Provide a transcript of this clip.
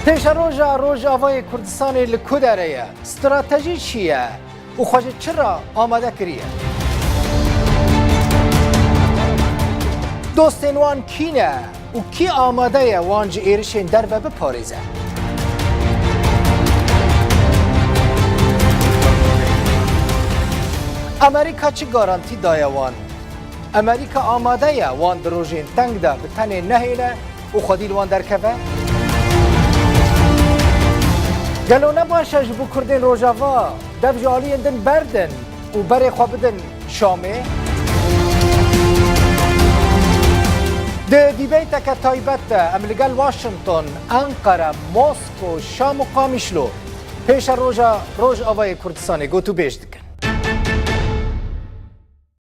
پیش روژ آوای کردستان لکودره استراتژی چیه و خواجه چرا آماده کریه دوستین وان کینه و کی آماده وانج ایرشین در به بپاریزه امریکا چه گارانتی دایه وان امریکا آماده وان دروژین تنگ ده به تنه نهیله و خودیل وان درکبه گلو نباشه جبو کردین روژاوا دب جالی اندن بردن و بری خواه بدن شامه ده دیبیت که تایبت املگل واشنطن، انقره، موسکو، شام و قامیشلو پیش روژ آوای کردستانی گو تو بیش دکن